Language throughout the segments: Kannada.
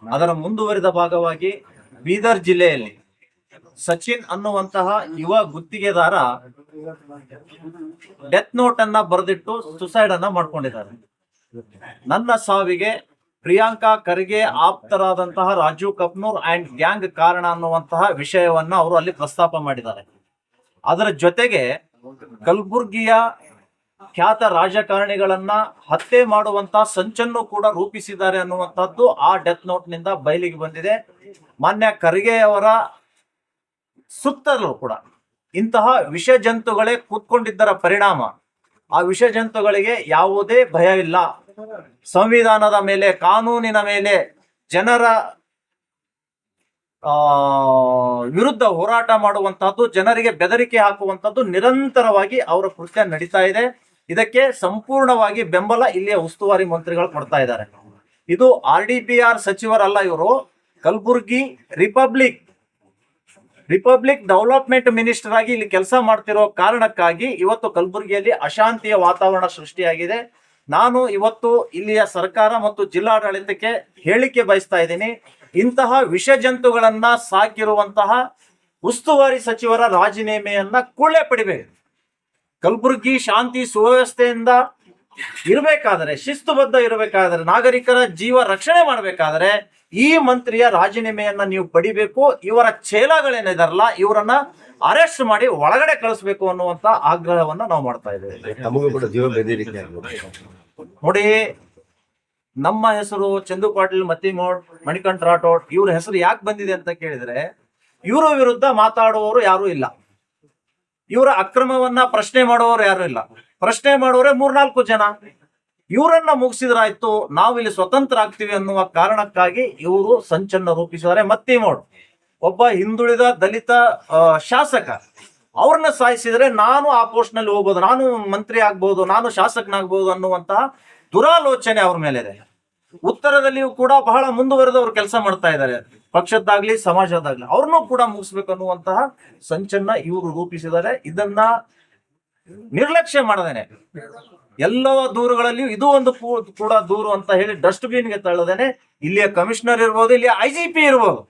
ಅದರ ಮುಂದುವರಿದ ಭಾಗವಾಗಿ ಬೀದರ್ ಜಿಲ್ಲೆಯಲ್ಲಿ ಸಚಿನ್ ಅನ್ನುವಂತಹ ಯುವ ಗುತ್ತಿಗೆದಾರ ಡೆತ್ ನೋಟ್ ಅನ್ನ ಬರೆದಿಟ್ಟು ಸುಸೈಡ್ ಅನ್ನ ಮಾಡ್ಕೊಂಡಿದ್ದಾರೆ. ನನ್ನ ಸಾವಿಗೆ ಪ್ರಿಯಾಂಕಾ ಖರ್ಗೆ ಆಪ್ತರಾದಂತಹ ರಾಜೀವ್ ಕಪ್ನೂರ್ ಅಂಡ್ ಗ್ಯಾಂಗ್ ಕಾರಣ ಅನ್ನುವಂತಹ ವಿಷಯವನ್ನ ಅವರು ಅಲ್ಲಿ ಪ್ರಸ್ತಾಪ ಮಾಡಿದ್ದಾರೆ. ಅದರ ಜೊತೆಗೆ ಕಲಬುರ್ಗಿಯ ಖ್ಯಾತ ರಾಜಕಾರಣಿಗಳನ್ನ ಹತ್ಯೆ ಮಾಡುವಂತಹ ಸಂಚನ್ನು ಕೂಡ ರೂಪಿಸಿದ್ದಾರೆ ಅನ್ನುವಂಥದ್ದು ಆ ಡೆತ್ ನೋಟ್ ನಿಂದ ಬಯಲಿಗೆ ಬಂದಿದೆ. ಮಾನ್ಯ ಖರ್ಗೆ ಅವರ ಸುತ್ತಲೂ ಕೂಡ ಇಂತಹ ವಿಷ ಜಂತುಗಳೇ ಕೂತ್ಕೊಂಡಿದ್ದರ ಪರಿಣಾಮ ಆ ವಿಷ ಜಂತುಗಳಿಗೆ ಯಾವುದೇ ಭಯ ಇಲ್ಲ. ಸಂವಿಧಾನದ ಮೇಲೆ, ಕಾನೂನಿನ ಮೇಲೆ, ಜನರ ವಿರುದ್ಧ ಹೋರಾಟ ಮಾಡುವಂತಹದ್ದು, ಜನರಿಗೆ ಬೆದರಿಕೆ ಹಾಕುವಂತದ್ದು ನಿರಂತರವಾಗಿ ಅವರ ಕೃತ್ಯ ನಡೀತಾ ಇದೆ. ಇದಕ್ಕೆ ಸಂಪೂರ್ಣವಾಗಿ ಬೆಂಬಲ ಇಲ್ಲಿಯ ಉಸ್ತುವಾರಿ ಮಂತ್ರಿಗಳು ಕೊಡ್ತಾ ಇದ್ದಾರೆ. ಇದು RDPR ಸಚಿವರಲ್ಲ, ಇವರು ಕಲಬುರ್ಗಿ ರಿಪಬ್ಲಿಕ್ ಡೆವಲಪ್ಮೆಂಟ್ ಮಿನಿಸ್ಟರ್ ಆಗಿ ಇಲ್ಲಿ ಕೆಲಸ ಮಾಡ್ತಿರೋ ಕಾರಣಕ್ಕಾಗಿ ಇವತ್ತು ಕಲಬುರಗಿಯಲ್ಲಿ ಅಶಾಂತಿಯ ವಾತಾವರಣ ಸೃಷ್ಟಿಯಾಗಿದೆ. ನಾನು ಇವತ್ತು ಇಲ್ಲಿಯ ಸರ್ಕಾರ ಮತ್ತು ಜಿಲ್ಲಾಡಳಿತಕ್ಕೆ ಹೇಳಿಕೆ ಬಯಸ್ತಾ ಇದ್ದೀನಿ, ಇಂತಹ ವಿಷ ಜಂತುಗಳನ್ನ ಸಾಕಿರುವಂತಹ ಉಸ್ತುವಾರಿ ಸಚಿವರ ರಾಜೀನಾಮೆಯನ್ನ ಕೂಡಲೇ ಪಡಿಬೇಕು. ಕಲಬುರಗಿ ಶಾಂತಿ ಸುವ್ಯವಸ್ಥೆಯಿಂದ ಇರಬೇಕಾದರೆ, ಶಿಸ್ತುಬದ್ಧ ಇರಬೇಕಾದರೆ, ನಾಗರಿಕರ ಜೀವ ರಕ್ಷಣೆ ಮಾಡಬೇಕಾದರೆ ಈ ಮಂತ್ರಿಯ ರಾಜೀನಾಮೆಯನ್ನ ನೀವು ಪಡಿಬೇಕು. ಇವರ ಚೇಲಾಗಳೇನಿದಾರಲ್ಲ ಇವರನ್ನ ಅರೆಸ್ಟ್ ಮಾಡಿ ಒಳಗಡೆ ಕಳಿಸ್ಬೇಕು ಅನ್ನುವಂತ ಆಗ್ರಹವನ್ನ ನಾವು ಮಾಡ್ತಾ ಇದ್ದೇವೆ. ನೋಡಿ, ನಮ್ಮ ಹೆಸರು ಚಂದು ಪಾಟೀಲ್, ಮತ್ತಿಮೋಡ್, ಮಣಿಕಂಠ ರಾಠೋಡ್ ಇವ್ರ ಹೆಸರು ಯಾಕೆ ಬಂದಿದೆ ಅಂತ ಕೇಳಿದ್ರೆ, ಇವರ ವಿರುದ್ಧ ಮಾತಾಡುವವರು ಯಾರು ಇಲ್ಲ, ಇವರ ಅಕ್ರಮವನ್ನ ಪ್ರಶ್ನೆ ಮಾಡುವವರು ಯಾರು ಇಲ್ಲ. ಪ್ರಶ್ನೆ ಮಾಡುವವರೇ 3-4 ಜನ. ಇವರನ್ನ ಮುಗಿಸಿದ್ರಾಯ್ತು, ನಾವು ಇಲ್ಲಿ ಸ್ವತಂತ್ರ ಆಗ್ತೀವಿ ಅನ್ನುವ ಕಾರಣಕ್ಕಾಗಿ ಇವರು ಸಂಚನ್ನು ರೂಪಿಸಿದ್ದಾರೆ. ಮತ್ತಿಮೋಡ್ ಒಬ್ಬ ಹಿಂದುಳಿದ ದಲಿತ ಶಾಸಕ, ಅವ್ರನ್ನ ಸಾಯಿಸಿದ್ರೆ ನಾನು ಆ ಪೋಸ್ಟ್ ನಲ್ಲಿ ಹೋಗ್ಬೋದು, ನಾನು ಮಂತ್ರಿ ಆಗ್ಬಹುದು, ನಾನು ಶಾಸಕನಾಗ್ಬಹುದು ಅನ್ನುವಂತಹ ದುರಾಲೋಚನೆ ಅವ್ರ ಮೇಲೆ ಇದೆ. ಉತ್ತರದಲ್ಲಿಯೂ ಕೂಡ ಬಹಳ ಮುಂದುವರೆದವರು ಕೆಲಸ ಮಾಡ್ತಾ ಇದ್ದಾರೆ, ಪಕ್ಷದ್ದಾಗ್ಲಿ ಸಮಾಜದಾಗ್ಲಿ. ಅವ್ರನ್ನೂ ಕೂಡ ಮುಗಿಸ್ಬೇಕು ಅನ್ನುವಂತಹ ಸಂಚನ್ನ ಇವರು ರೂಪಿಸಿದ್ದಾರೆ. ಇದನ್ನ ನಿರ್ಲಕ್ಷ್ಯ ಮಾಡದೇನೆ ಎಲ್ಲ ದೂರುಗಳಲ್ಲಿಯೂ ಇದು ಒಂದು ಕೂಡ ದೂರು ಅಂತ ಹೇಳಿ ಡಸ್ಟ್ ಬಿನ್ಗೆ ತಳ್ಳದೇನೆ ಇಲ್ಲಿಯ ಕಮಿಷನರ್ ಇರ್ಬೋದು, ಇಲ್ಲಿಯ IGP ಇರ್ಬೋದು,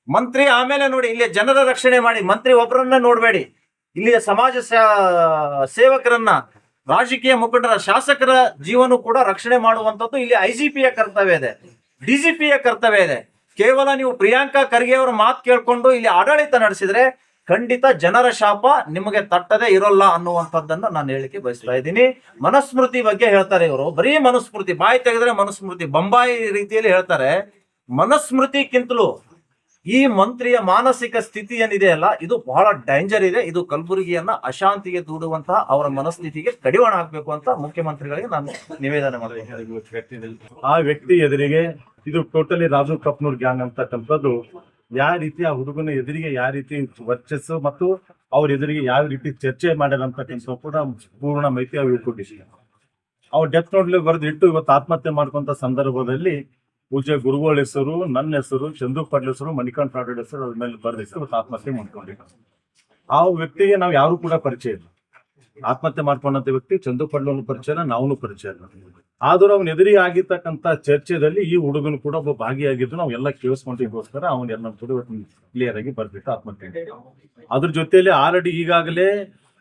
ಮಂತ್ರಿ ಆಮೇಲೆ ನೋಡಿ, ಇಲ್ಲಿಯ ಜನರ ರಕ್ಷಣೆ ಮಾಡಿ. ಮಂತ್ರಿ ಒಬ್ಬರನ್ನ ನೋಡಬೇಡಿ, ಇಲ್ಲಿಯ ಸಮಾಜ ಸೇವಕರನ್ನ, ರಾಜಕೀಯ ಮುಖಂಡರ, ಶಾಸಕರ ಜೀವನ ಕೂಡ ರಕ್ಷಣೆ ಮಾಡುವಂತದ್ದು ಇಲ್ಲಿ IGPಯ ಕರ್ತವ್ಯ ಇದೆ, DGPಯ ಕರ್ತವ್ಯ ಇದೆ. ಕೇವಲ ನೀವು ಪ್ರಿಯಾಂಕಾ ಖರ್ಗೆ ಅವರ ಮಾತು ಕೇಳ್ಕೊಂಡು ಇಲ್ಲಿ ಆಡಳಿತ ನಡೆಸಿದ್ರೆ ಖಂಡಿತ ಜನರ ಶಾಪ ನಿಮಗೆ ತಟ್ಟದೆ ಇರೋಲ್ಲ ಅನ್ನುವಂಥದ್ದನ್ನ ನಾನು ಹೇಳಿಕೆ ಬಯಸ್ತಾ ಇದ್ದೀನಿ. ಮನುಸ್ಮೃತಿ ಬಗ್ಗೆ ಹೇಳ್ತಾರೆ ಇವರು, ಬರೀ ಮನುಸ್ಮೃತಿ, ಬಾಯಿ ತೆಗೆದ್ರೆ ಮನುಸ್ಮೃತಿ, ಬೊಂಬಾಯಿ ರೀತಿಯಲ್ಲಿ ಹೇಳ್ತಾರೆ. ಮನುಸ್ಮೃತಿಗಿಂತಲೂ ಈ ಮಂತ್ರಿಯ ಮಾನಸಿಕ ಸ್ಥಿತಿ ಏನಿದೆಯಲ್ಲ, ಇದು ಬಹಳ ಡೇಂಜರ್ ಇದೆ. ಇದು ಕಲಬುರಗಿಯನ್ನ ಅಶಾಂತಿಗೆ ದೂಡುವಂತಹ ಅವರ ಮನಸ್ಥಿತಿಗೆ ಕಡಿವಾಣ ಹಾಕಬೇಕು ಅಂತ ಮುಖ್ಯಮಂತ್ರಿಗಳಿಗೆ ನಾನು ನಿವೇದನೆ ಮಾಡಬೇಕು. ಆ ವ್ಯಕ್ತಿ ಎದುರಿಗೆ ಇದು ಟೋಟಲಿ ರಾಜೀವ್ ಕಪ್ನೂರ್ ಗ್ಯಾಂಗ್ ಅಂತಕ್ಕಂಥದ್ದು ಯಾವ ರೀತಿ ಆ ಹುಡುಗನ ಎದುರಿಗೆ ಯಾವ ರೀತಿ ವರ್ಚಸ್ಸು ಮತ್ತು ಅವ್ರ ಎದುರಿಗೆ ಯಾವ ರೀತಿ ಚರ್ಚೆ ಮಾಡ್ಯಾರಂತಕ್ಕಂಥ ಕೂಡ ಪೂರ್ಣ ಮಾಹಿತಿ ಅವ್ರು ಕೊಟ್ಟಿದ್ದಾರೆ. ಅವ್ರು ಡೆತ್ ನೋಟ್ಲಿ ಬರೆದಿಟ್ಟು ಇವತ್ತು ಆತ್ಮಹತ್ಯೆ ಮಾಡ್ಕೊಂತ ಸಂದರ್ಭದಲ್ಲಿ ಪೂಜೆ ಗುರುಗಳ ಹೆಸರು, ನನ್ನ ಹೆಸರು, ಚಂದು ಪಾಟೀಲ್ ಹೆಸರು, ಮಣಿಕಂಠ ರಾಠೋಡ್ ಹೆಸರು ಅದ್ರ ಮೇಲೆ ಬರೆದಿಟ್ಟು ಇವತ್ತು ಆತ್ಮಹತ್ಯೆ ಮಾಡ್ಕೊಂಡಿದ್ದಾರೆ. ಆ ವ್ಯಕ್ತಿಗೆ ನಾವು ಯಾರು ಕೂಡ ಪರಿಚಯ ಇಲ್ಲ. ಆತ್ಮಹತ್ಯೆ ಮಾಡ್ಕೊಂಡಂತ ವ್ಯಕ್ತಿ ಚಂದು ಪಾಟೀಲ್ ಪರಿಚಯ ಇಲ್ಲ, ನಾವು ಪರಿಚಯ ಇಲ್ಲ. ಆದ್ರೂ ಅವನ ಎದುರಿಗೆ ಆಗಿರ್ತಕ್ಕಂಥ ಚರ್ಚೆದಲ್ಲಿ ಈ ಹುಡುಗನು ಕೂಡ ಒಬ್ಬ ಭಾಗಿಯಾಗಿದ್ದು ನಾವು ಎಲ್ಲ ಕೇಳಿಸ್ಕೊಂಡಿಗೋಸ್ಕರ ಅವನ್ನೆಲ್ಲ ಕ್ಲಿಯರ್ ಆಗಿ ಬರ್ಬಿಟ್ಟು ಆತ್ಮಹತ್ಯೆ. ಅದ್ರ ಜೊತೆಯಲ್ಲಿ ಆಲ್ರೆಡಿ ಈಗಾಗಲೇ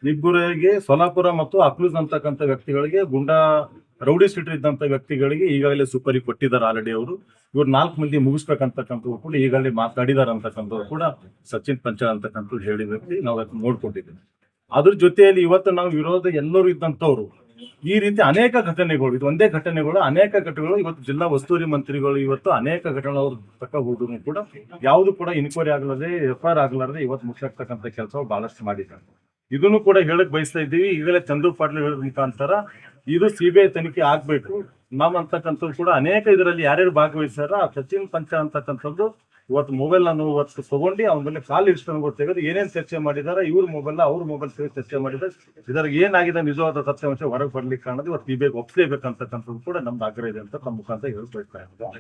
ಇಬ್ಬರಿಗೆ ಸೊಲಾಪುರ ಮತ್ತು ಅಕ್ಲೂಸ್ ಅಂತಕ್ಕಂಥ ವ್ಯಕ್ತಿಗಳಿಗೆ, ಗುಂಡಾ ರೌಡಿ ಸ್ಟ್ರೀಟ್ ಇದ್ದಂತ ವ್ಯಕ್ತಿಗಳಿಗೆ ಈಗಾಗಲೇ ಸುಪರಿ ಕೊಟ್ಟಿದ್ದಾರೆ ಆಲ್ರೆಡಿ ಅವರು. ಇವ್ರು 4 ಮಂದಿ ಮುಗಿಸ್ಬೇಕಂತಕ್ಕಂಥವ್ರು ಕೂಡ ಈಗಾಗಲೇ ಮಾತಾಡಿದಾರೆ ಅಂತಕ್ಕಂಥವ್ರು ಕೂಡ ಸಚಿನ್ ಪಂಚಾಲ್ ಅಂತಕ್ಕಂಥ ಹೇಳಿ ವ್ಯಕ್ತಿ ನಾವು ನೋಡ್ಕೊಂಡಿದ್ದೀವಿ. ಅದ್ರ ಜೊತೆಯಲ್ಲಿ ಇವತ್ತು ನಾವು ವಿರೋಧ ಎಲ್ಲರೂ ಇದ್ದಂಥವ್ರು ಈ ರೀತಿ ಅನೇಕ ಘಟನೆಗಳು, ಇದು ಒಂದೇ ಘಟನೆಗಳು, ಅನೇಕ ಘಟನೆಗಳು ಇವತ್ತು ಜಿಲ್ಲಾ ಉಸ್ತುವಾರಿ ಮಂತ್ರಿಗಳು ಇವತ್ತು ಅನೇಕ ಘಟನೆಗಳು ತಕ್ಕ ಹುಡುಗರು ಕೂಡ ಯಾವುದು ಕೂಡ ಇನ್ಕ್ವೈರಿ ಆಗಲಾರದೆ, FIR ಆಗಲಾರದೆ ಇವತ್ತು ಮುಗಿಸಾಗ್ತಕ್ಕಂಥ ಕೆಲಸ ಬಹಳಷ್ಟು ಮಾಡಿದ್ದಾರೆ. ಇದನ್ನು ಕೂಡ ಹೇಳಕ್ ಬಯಸ್ತಾ ಇದ್ದೀವಿ. ಈಗಲೇ ಚಂದ್ರು ಪಾಟೀಲ್ ಹೇಳೋದ್ ಮುಖಾಂತರ ಇದು CBI ತನಿಖೆ ಆಗ್ಬೇಕು. ನಾವು ಅಂತಕ್ಕಂಥದ್ದು ಕೂಡ ಅನೇಕ ಇದರಲ್ಲಿ ಯಾರ್ಯಾರು ಭಾಗವಹಿಸ್ಯಾರ ಸಚಿನ್ ಪಂಚಾಲ್ ಅಂತಕ್ಕಂಥದ್ದು ಇವತ್ತು ಮೊಬೈಲ್ ನಾನು ಇವತ್ತು ತಗೊಂಡು ಅವನ ಮೇಲೆ ಕಾಲ್ ಇರಿಸ್ಕೊಂಡು ತೆಗೆದು ಏನೇನು ಚರ್ಚೆ ಮಾಡಿದಾರೆ, ಇವ್ರ ಮೊಬೈಲ್ ಅವ್ರ ಮೊಬೈಲ್ ಚರ್ಚೆ ಮಾಡಿದ್ದಾರೆ. ಇದರ ಏನಾಗಿದೆ ನಿಜವಾದ ಸತ್ಯಾಂಶ ಹೊರಗೆ ಬರ್ಲಿಕ್ಕೆ ಕಾರಣದ ಇವತ್ತು CBI ಒಪ್ಲೇಬೇಕಂತಕ್ಕಂಥದ್ದು ಕೂಡ ನಮ್ದು ಆಗ್ರಹ ಇದೆ ಅಂತ ನಮ್ಮ ಮುಖಾಂತರ ಹೇಳ್ಕೊಳ್ತಾ ಇದ್ದಾರೆ.